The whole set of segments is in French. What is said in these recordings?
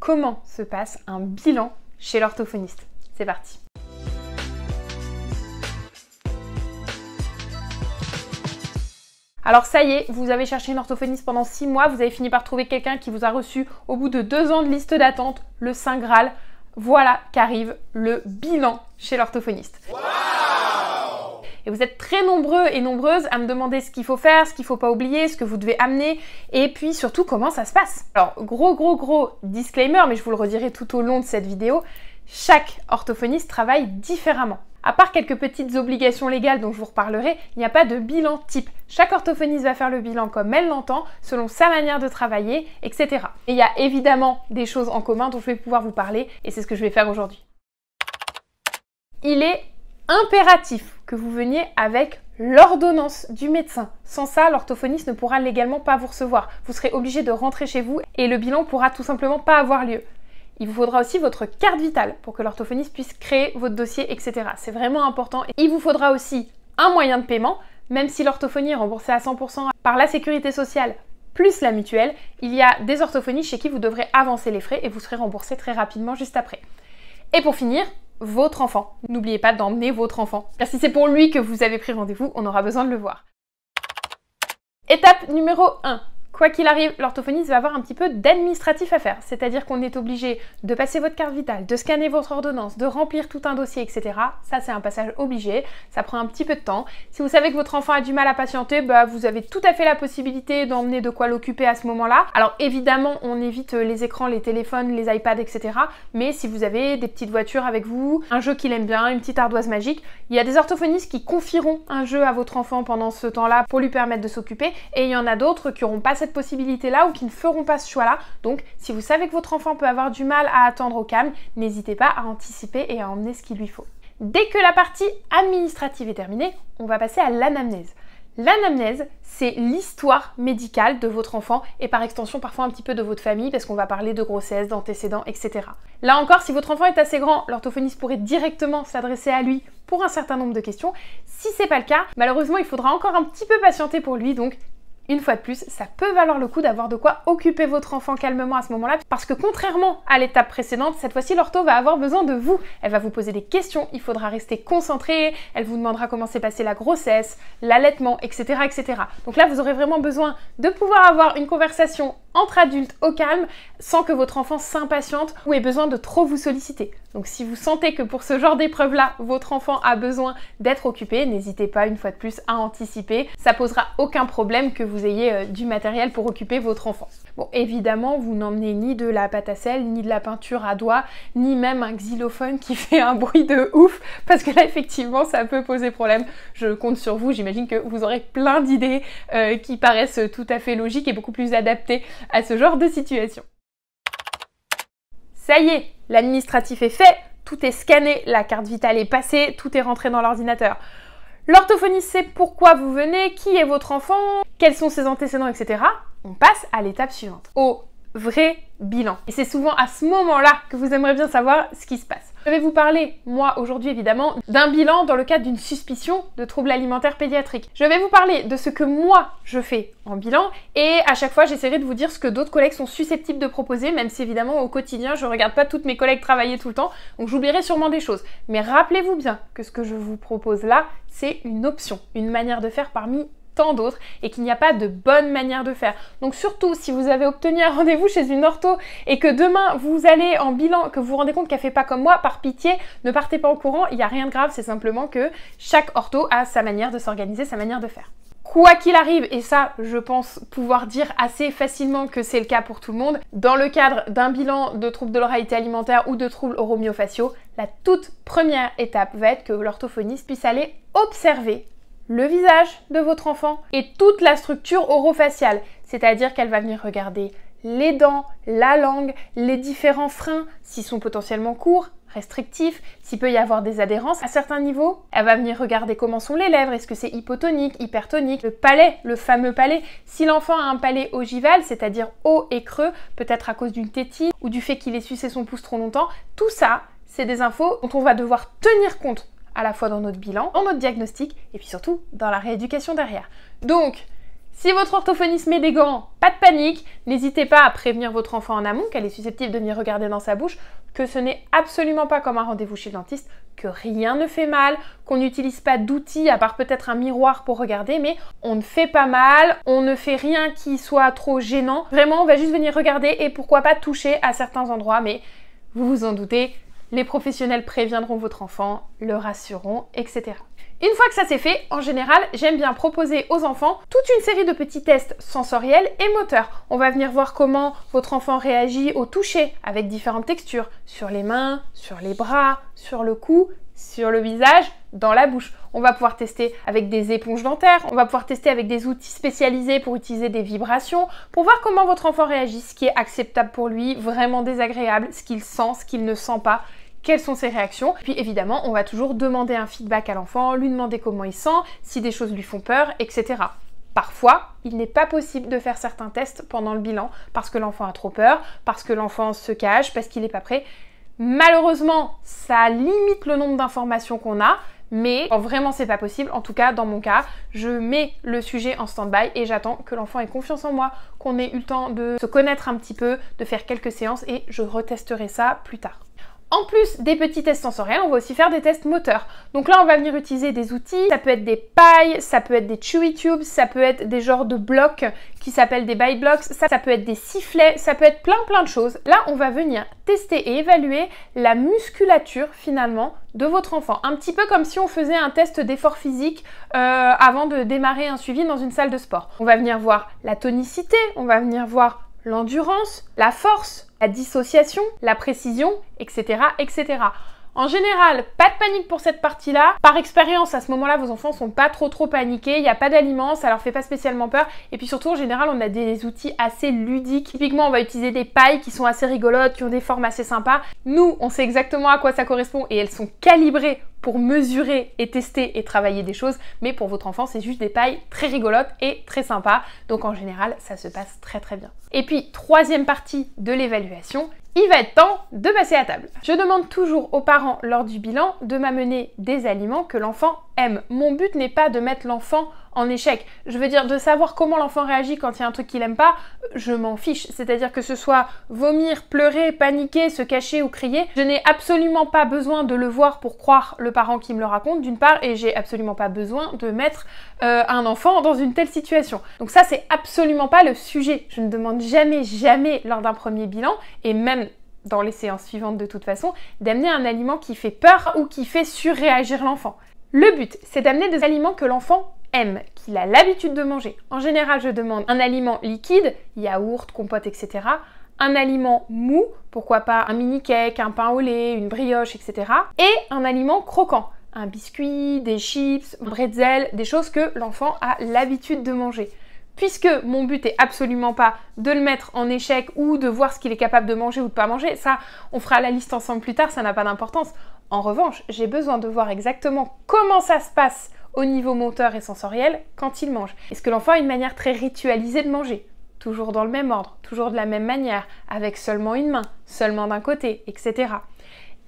comment se passe un bilan chez l'orthophoniste. C'est parti. Alors ça y est, vous avez cherché une orthophoniste pendant 6 mois, vous avez fini par trouver quelqu'un qui vous a reçu au bout de 2 ans de liste d'attente, le Saint Graal. Voilà qu'arrive le bilan chez l'orthophoniste. Wow! Et vous êtes très nombreux et nombreuses à me demander ce qu'il faut faire, ce qu'il ne faut pas oublier, ce que vous devez amener, et puis surtout comment ça se passe. Alors gros disclaimer, mais je vous le redirai tout au long de cette vidéo, chaque orthophoniste travaille différemment. À part quelques petites obligations légales dont je vous reparlerai, il n'y a pas de bilan type. Chaque orthophoniste va faire le bilan comme elle l'entend, selon sa manière de travailler, etc. Et il y a évidemment des choses en commun dont je vais pouvoir vous parler, et c'est ce que je vais faire aujourd'hui. Il est impératif que vous veniez avec l'ordonnance du médecin. Sans ça, l'orthophoniste ne pourra légalement pas vous recevoir. Vous serez obligé de rentrer chez vous et le bilan pourra tout simplement pas avoir lieu. Il vous faudra aussi votre carte vitale pour que l'orthophoniste puisse créer votre dossier, etc. C'est vraiment important. Il vous faudra aussi un moyen de paiement, même si l'orthophonie est remboursée à 100% par la sécurité sociale plus la mutuelle, il y a des orthophonistes chez qui vous devrez avancer les frais et vous serez remboursé très rapidement juste après. Et pour finir, votre enfant. N'oubliez pas d'emmener votre enfant. Car si c'est pour lui que vous avez pris rendez-vous, on aura besoin de le voir. Étape numéro 1. Quoi qu'il arrive, l'orthophoniste va avoir un petit peu d'administratif à faire, c'est-à-dire qu'on est obligé de passer votre carte vitale, de scanner votre ordonnance, de remplir tout un dossier, etc. Ça, c'est un passage obligé, ça prend un petit peu de temps. Si vous savez que votre enfant a du mal à patienter, vous avez tout à fait la possibilité d'emmener de quoi l'occuper à ce moment-là. Alors évidemment, on évite les écrans, les téléphones, les iPads, etc. Mais si vous avez des petites voitures avec vous, un jeu qu'il aime bien, une petite ardoise magique, il y a des orthophonistes qui confieront un jeu à votre enfant pendant ce temps-là pour lui permettre de s'occuper, et il y en a d'autres qui n'auront pas cette possibilité-là ou qui ne feront pas ce choix-là. Donc, si vous savez que votre enfant peut avoir du mal à attendre au calme, n'hésitez pas à anticiper et à emmener ce qu'il lui faut. Dès que la partie administrative est terminée, on va passer à l'anamnèse. L'anamnèse, c'est l'histoire médicale de votre enfant et par extension parfois un petit peu de votre famille parce qu'on va parler de grossesse, d'antécédents, etc. Là encore, si votre enfant est assez grand, l'orthophoniste pourrait directement s'adresser à lui pour un certain nombre de questions. Si c'est pas le cas, malheureusement, il faudra encore un petit peu patienter pour lui, donc une fois de plus, ça peut valoir le coup d'avoir de quoi occuper votre enfant calmement à ce moment-là, parce que contrairement à l'étape précédente, cette fois-ci l'ortho va avoir besoin de vous. Elle va vous poser des questions, il faudra rester concentré, elle vous demandera comment s'est passée la grossesse, l'allaitement, etc., etc. Donc là, vous aurez vraiment besoin de pouvoir avoir une conversation entre adultes au calme, sans que votre enfant s'impatiente ou ait besoin de trop vous solliciter. Donc si vous sentez que pour ce genre d'épreuve-là, votre enfant a besoin d'être occupé, n'hésitez pas une fois de plus à anticiper. Ça posera aucun problème que vous ayez du matériel pour occuper votre enfant. Bon, évidemment, vous n'emmenez ni de la pâte à sel, ni de la peinture à doigts, ni même un xylophone qui fait un bruit de ouf, parce que là, effectivement, ça peut poser problème. Je compte sur vous, j'imagine que vous aurez plein d'idées qui paraissent tout à fait logiques et beaucoup plus adaptées à ce genre de situation. Ça y est, l'administratif est fait, tout est scanné, la carte vitale est passée, tout est rentré dans l'ordinateur. L'orthophoniste sait pourquoi vous venez, qui est votre enfant, quels sont ses antécédents, etc. On passe à l'étape suivante, au vrai bilan. Et c'est souvent à ce moment-là que vous aimeriez bien savoir ce qui se passe. Je vais vous parler, moi aujourd'hui évidemment, d'un bilan dans le cadre d'une suspicion de troubles alimentaires pédiatriques. Je vais vous parler de ce que moi je fais en bilan et à chaque fois j'essaierai de vous dire ce que d'autres collègues sont susceptibles de proposer, même si évidemment au quotidien je regarde pas toutes mes collègues travailler tout le temps, donc j'oublierai sûrement des choses. Mais rappelez-vous bien que ce que je vous propose là, c'est une option, une manière de faire parmi tant d'autres et qu'il n'y a pas de bonne manière de faire. Donc surtout si vous avez obtenu un rendez-vous chez une ortho et que demain vous allez en bilan, que vous vous rendez compte qu'elle fait pas comme moi, par pitié, ne partez pas au courant, il n'y a rien de grave, c'est simplement que chaque ortho a sa manière de s'organiser, sa manière de faire. Quoi qu'il arrive, et ça je pense pouvoir dire assez facilement que c'est le cas pour tout le monde, dans le cadre d'un bilan de troubles de l'oralité alimentaire ou de troubles oromyofaciaux, la toute première étape va être que l'orthophoniste puisse aller observer le visage de votre enfant et toute la structure orofaciale, c'est-à-dire qu'elle va venir regarder les dents, la langue, les différents freins, s'ils sont potentiellement courts, restrictifs, s'il peut y avoir des adhérences à certains niveaux. Elle va venir regarder comment sont les lèvres, est-ce que c'est hypotonique, hypertonique, le palais, le fameux palais. Si l'enfant a un palais ogival, c'est-à-dire haut et creux, peut-être à cause d'une tétine ou du fait qu'il ait sucé son pouce trop longtemps, tout ça, c'est des infos dont on va devoir tenir compte à la fois dans notre bilan, dans notre diagnostic et puis surtout dans la rééducation derrière. Donc, Si votre orthophoniste met des gants, pas de panique, n'hésitez pas à prévenir votre enfant en amont qu'elle est susceptible de venir regarder dans sa bouche, que ce n'est absolument pas comme un rendez-vous chez le dentiste, que rien ne fait mal, qu'on n'utilise pas d'outils à part peut-être un miroir pour regarder, mais on ne fait pas mal, on ne fait rien qui soit trop gênant. Vraiment, on va juste venir regarder et pourquoi pas toucher à certains endroits, mais vous vous en doutez, les professionnels préviendront votre enfant, le rassureront, etc. Une fois que ça c'est fait, en général, j'aime bien proposer aux enfants toute une série de petits tests sensoriels et moteurs. On va venir voir comment votre enfant réagit au toucher avec différentes textures, sur les mains, sur les bras, sur le cou, sur le visage, dans la bouche. On va pouvoir tester avec des éponges dentaires, on va pouvoir tester avec des outils spécialisés pour utiliser des vibrations, pour voir comment votre enfant réagit, ce qui est acceptable pour lui, vraiment désagréable, ce qu'il sent, ce qu'il ne sent pas. Quelles sont ses réactions. Puis évidemment, on va toujours demander un feedback à l'enfant, lui demander comment il sent, si des choses lui font peur, etc. Parfois, il n'est pas possible de faire certains tests pendant le bilan parce que l'enfant a trop peur, parce que l'enfant se cache, parce qu'il n'est pas prêt. Malheureusement, ça limite le nombre d'informations qu'on a, mais quand vraiment c'est pas possible, en tout cas dans mon cas, je mets le sujet en stand-by et j'attends que l'enfant ait confiance en moi, qu'on ait eu le temps de se connaître un petit peu, de faire quelques séances et je retesterai ça plus tard. En plus des petits tests sensoriels, on va aussi faire des tests moteurs. Donc là, on va venir utiliser des outils. Ça peut être des pailles, ça peut être des chewy tubes, ça peut être des genres de blocs qui s'appellent des bite blocks, ça peut être des sifflets, ça peut être plein de choses. Là, on va venir tester et évaluer la musculature finalement de votre enfant. Un petit peu comme si on faisait un test d'effort physique avant de démarrer un suivi dans une salle de sport. On va venir voir la tonicité, on va venir voir l'endurance, la force, la dissociation, la précision, etc., etc. En général, pas de panique pour cette partie-là. Par expérience, à ce moment-là, vos enfants sont pas trop paniqués, il n'y a pas d'aliments, ça leur fait pas spécialement peur. Et puis surtout, en général, on a des outils assez ludiques. Typiquement, on va utiliser des pailles qui sont assez rigolotes, qui ont des formes assez sympas. Nous, on sait exactement à quoi ça correspond et elles sont calibrées pour mesurer et tester et travailler des choses. Mais pour votre enfant, c'est juste des pailles très rigolotes et très sympas. Donc en général, ça se passe très bien. Et puis, troisième partie de l'évaluation, il va être temps de passer à table. Je demande toujours aux parents lors du bilan de m'amener des aliments que l'enfant aime. Mon but n'est pas de mettre l'enfant en échec. Je veux dire, de savoir comment l'enfant réagit quand il y a un truc qu'il aime pas, je m'en fiche. C'est-à-dire que ce soit vomir, pleurer, paniquer, se cacher ou crier, je n'ai absolument pas besoin de le voir pour croire le parent qui me le raconte, d'une part, et j'ai absolument pas besoin de mettre un enfant dans une telle situation. Donc ça, c'est absolument pas le sujet. Je ne demande jamais lors d'un premier bilan, et même dans les séances suivantes de toute façon, d'amener un aliment qui fait peur ou qui fait surréagir l'enfant. Le but, c'est d'amener des aliments que l'enfant aime, qu'il a l'habitude de manger. En général, je demande un aliment liquide, yaourt, compote, etc. Un aliment mou, pourquoi pas un mini cake, un pain au lait, une brioche, etc. Et un aliment croquant, un biscuit, des chips, un bretzel, des choses que l'enfant a l'habitude de manger. Puisque mon but est absolument pas de le mettre en échec ou de voir ce qu'il est capable de manger ou de pas manger, ça, on fera la liste ensemble plus tard, ça n'a pas d'importance. En revanche, j'ai besoin de voir exactement comment ça se passe au niveau moteur et sensoriel quand il mange. Est-ce que l'enfant a une manière très ritualisée de manger? Toujours dans le même ordre, toujours de la même manière, avec seulement une main, seulement d'un côté, etc.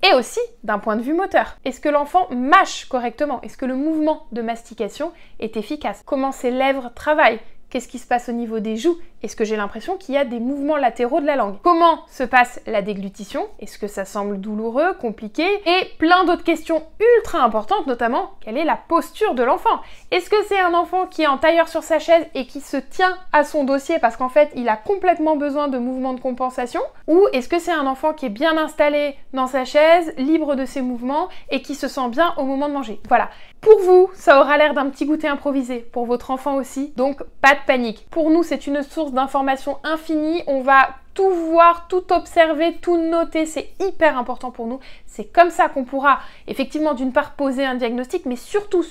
Et aussi d'un point de vue moteur. Est-ce que l'enfant mâche correctement? Est-ce que le mouvement de mastication est efficace? Comment ses lèvres travaillent? Qu'est-ce qui se passe au niveau des joues? Est-ce que j'ai l'impression qu'il y a des mouvements latéraux de la langue? Comment se passe la déglutition? Est-ce que ça semble douloureux, compliqué? Et plein d'autres questions ultra importantes, notamment, quelle est la posture de l'enfant? Est-ce que c'est un enfant qui est en tailleur sur sa chaise et qui se tient à son dossier parce qu'en fait, il a complètement besoin de mouvements de compensation? Ou est-ce que c'est un enfant qui est bien installé dans sa chaise, libre de ses mouvements et qui se sent bien au moment de manger? Voilà. Pour vous, ça aura l'air d'un petit goûter improvisé, pour votre enfant aussi, donc pas de panique. Pour nous, c'est une source d'informations infinie, on va tout voir, tout observer, tout noter, c'est hyper important pour nous. C'est comme ça qu'on pourra effectivement d'une part poser un diagnostic, mais surtout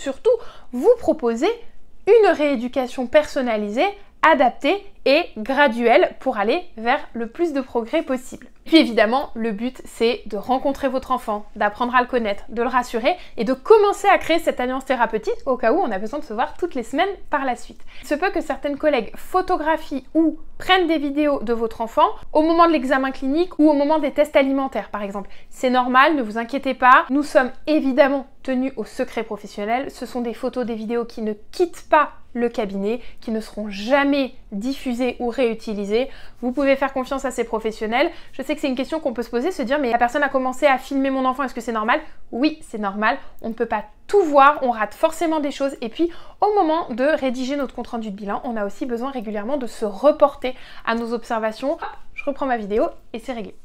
vous proposer une rééducation personnalisée, adaptée et graduelle pour aller vers le plus de progrès possible. Puis évidemment, le but c'est de rencontrer votre enfant, d'apprendre à le connaître, de le rassurer et de commencer à créer cette alliance thérapeutique au cas où on a besoin de se voir toutes les semaines par la suite. Il se peut que certaines collègues photographient ou prennent des vidéos de votre enfant au moment de l'examen clinique ou au moment des tests alimentaires par exemple. C'est normal, ne vous inquiétez pas, nous sommes évidemment tenus au secret professionnel. Ce sont des photos, des vidéos qui ne quittent pas le cabinet, qui ne seront jamais diffusées ou réutilisées. Vous pouvez faire confiance à ces professionnels. Je sais que c'est une question qu'on peut se poser, se dire mais la personne a commencé à filmer mon enfant, est-ce que c'est normal? Oui, c'est normal. On ne peut pas tout voir, on rate forcément des choses. Et puis, au moment de rédiger notre compte-rendu de bilan, on a aussi besoin régulièrement de se reporter à nos observations. Hop, je reprends ma vidéo et c'est réglé.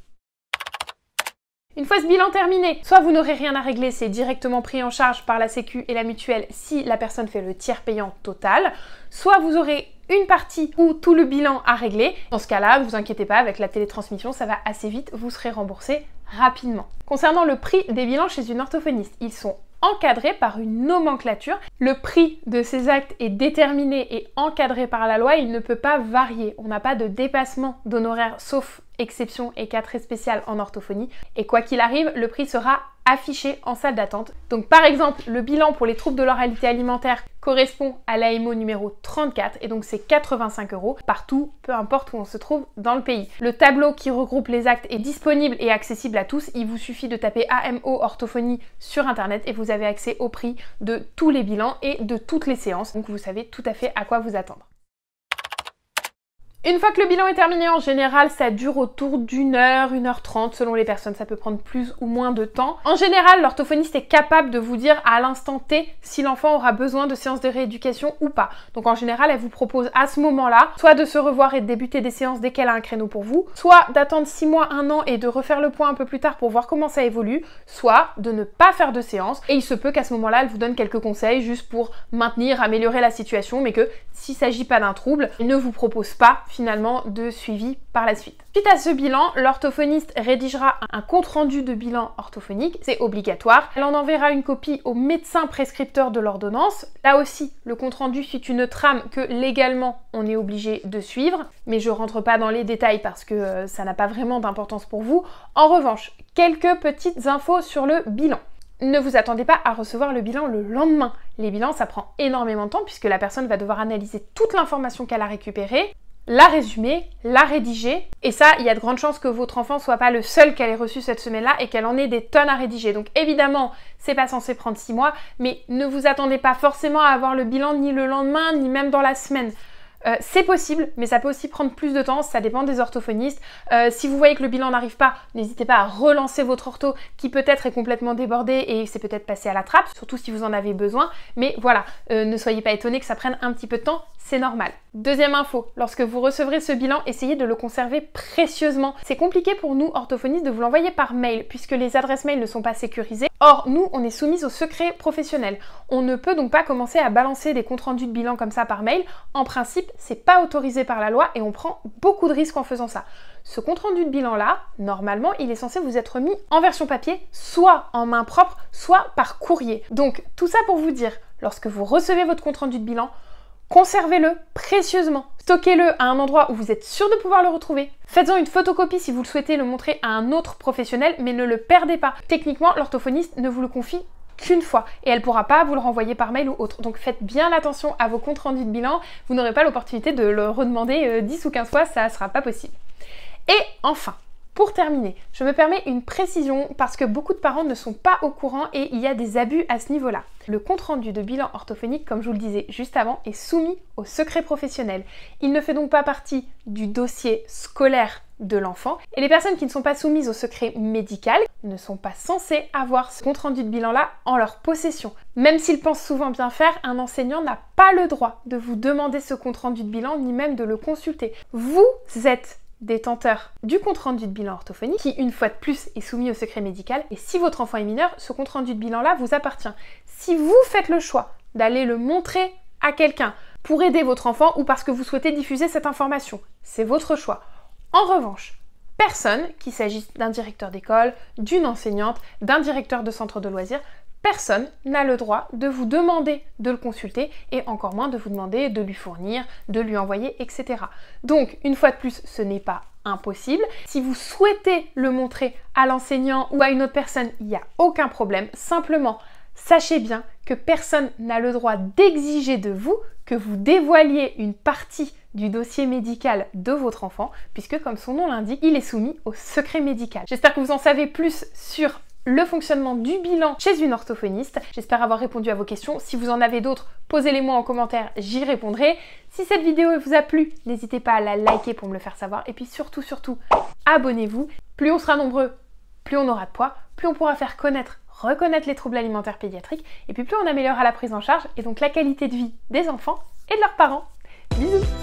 Une fois ce bilan terminé, soit vous n'aurez rien à régler, c'est directement pris en charge par la Sécu et la mutuelle si la personne fait le tiers payant total, soit vous aurez une partie ou tout le bilan à régler. Dans ce cas-là, ne vous inquiétez pas, avec la télétransmission, ça va assez vite, vous serez remboursé rapidement. Concernant le prix des bilans chez une orthophoniste, ils sont encadrés par une nomenclature. Le prix de ces actes est déterminé et encadré par la loi, il ne peut pas varier. On n'a pas de dépassement d'honoraires sauf exception et cas très spécial en orthophonie. Et quoi qu'il arrive, le prix sera affiché en salle d'attente. Donc par exemple, le bilan pour les troubles de l'oralité alimentaire correspond à l'AMO numéro 34 et donc c'est 85 € partout, peu importe où on se trouve dans le pays. Le tableau qui regroupe les actes est disponible et accessible à tous. Il vous suffit de taper AMO orthophonie sur internet et vous avez accès au prix de tous les bilans et de toutes les séances. Donc vous savez tout à fait à quoi vous attendre. Une fois que le bilan est terminé, en général, ça dure autour d'1 heure, 1h30 selon les personnes. Ça peut prendre plus ou moins de temps. En général, l'orthophoniste est capable de vous dire à l'instant T si l'enfant aura besoin de séances de rééducation ou pas. Donc en général, elle vous propose à ce moment-là, soit de se revoir et de débuter des séances dès qu'elle a un créneau pour vous, soit d'attendre 6 mois, 1 an et de refaire le point un peu plus tard pour voir comment ça évolue, soit de ne pas faire de séance. Et il se peut qu'à ce moment-là, elle vous donne quelques conseils juste pour maintenir, améliorer la situation, mais que s'il ne s'agit pas d'un trouble, elle ne vous propose pas finalement de suivi par la suite. Suite à ce bilan, l'orthophoniste rédigera un compte-rendu de bilan orthophonique, c'est obligatoire. Elle en enverra une copie au médecin prescripteur de l'ordonnance. Là aussi, le compte-rendu suit une trame que légalement on est obligé de suivre, mais je rentre pas dans les détails parce que ça n'a pas vraiment d'importance pour vous. En revanche, quelques petites infos sur le bilan. Ne vous attendez pas à recevoir le bilan le lendemain. Les bilans, ça prend énormément de temps puisque la personne va devoir analyser toute l'information qu'elle a récupérée, la résumer, la rédiger. Et ça, il y a de grandes chances que votre enfant soit pas le seul qu'elle ait reçu cette semaine-là et qu'elle en ait des tonnes à rédiger. Donc évidemment, c'est pas censé prendre 6 mois, mais ne vous attendez pas forcément à avoir le bilan ni le lendemain, ni même dans la semaine. C'est possible, mais ça peut aussi prendre plus de temps, ça dépend des orthophonistes. Si vous voyez que le bilan n'arrive pas, n'hésitez pas à relancer votre ortho qui peut-être est complètement débordé et c'est peut-être passé à la trappe, surtout si vous en avez besoin. Mais voilà, ne soyez pas étonnés que ça prenne un petit peu de temps, c'est normal. Deuxième info, lorsque vous recevrez ce bilan, essayez de le conserver précieusement. C'est compliqué pour nous, orthophonistes, de vous l'envoyer par mail puisque les adresses mail ne sont pas sécurisées. Or, nous, on est soumis au secret professionnel. On ne peut donc pas commencer à balancer des comptes rendus de bilan comme ça par mail. En principe, c'est pas autorisé par la loi et on prend beaucoup de risques en faisant ça. Ce compte rendu de bilan là, normalement, il est censé vous être mis en version papier, soit en main propre, soit par courrier. Donc tout ça pour vous dire, lorsque vous recevez votre compte rendu de bilan, conservez-le précieusement. Stockez-le à un endroit où vous êtes sûr de pouvoir le retrouver. Faites-en une photocopie si vous le souhaitez le montrer à un autre professionnel, mais ne le perdez pas. Techniquement, l'orthophoniste ne vous le confie qu'une fois et elle ne pourra pas vous le renvoyer par mail ou autre. Donc faites bien attention à vos comptes rendus de bilan. Vous n'aurez pas l'opportunité de le redemander 10 ou 15 fois, ça ne sera pas possible. Et enfin, pour terminer, je me permets une précision parce que beaucoup de parents ne sont pas au courant et il y a des abus à ce niveau-là. Le compte-rendu de bilan orthophonique, comme je vous le disais juste avant, est soumis au secret professionnel. Il ne fait donc pas partie du dossier scolaire de l'enfant et les personnes qui ne sont pas soumises au secret médical ne sont pas censées avoir ce compte-rendu de bilan-là en leur possession. Même s'ils pensent souvent bien faire, un enseignant n'a pas le droit de vous demander ce compte-rendu de bilan ni même de le consulter. Vous êtes détenteur du compte-rendu de bilan orthophonique qui, une fois de plus, est soumis au secret médical. Et si votre enfant est mineur, ce compte-rendu de bilan-là vous appartient. Si vous faites le choix d'aller le montrer à quelqu'un pour aider votre enfant ou parce que vous souhaitez diffuser cette information, c'est votre choix. En revanche, personne, qu'il s'agisse d'un directeur d'école, d'une enseignante, d'un directeur de centre de loisirs, personne n'a le droit de vous demander de le consulter et encore moins de vous demander de lui fournir, de lui envoyer, etc. Donc, une fois de plus, ce n'est pas impossible. Si vous souhaitez le montrer à l'enseignant ou à une autre personne, il n'y a aucun problème. Simplement, sachez bien que personne n'a le droit d'exiger de vous que vous dévoiliez une partie du dossier médical de votre enfant, puisque comme son nom l'indique, il est soumis au secret médical. J'espère que vous en savez plus sur le fonctionnement du bilan chez une orthophoniste. J'espère avoir répondu à vos questions. Si vous en avez d'autres, posez-les-moi en commentaire, j'y répondrai. Si cette vidéo vous a plu, n'hésitez pas à la liker pour me le faire savoir. Et puis surtout, abonnez-vous. Plus on sera nombreux, plus on aura de poids, plus on pourra faire reconnaître les troubles alimentaires pédiatriques, et puis plus on améliorera la prise en charge et donc la qualité de vie des enfants et de leurs parents. Bisous!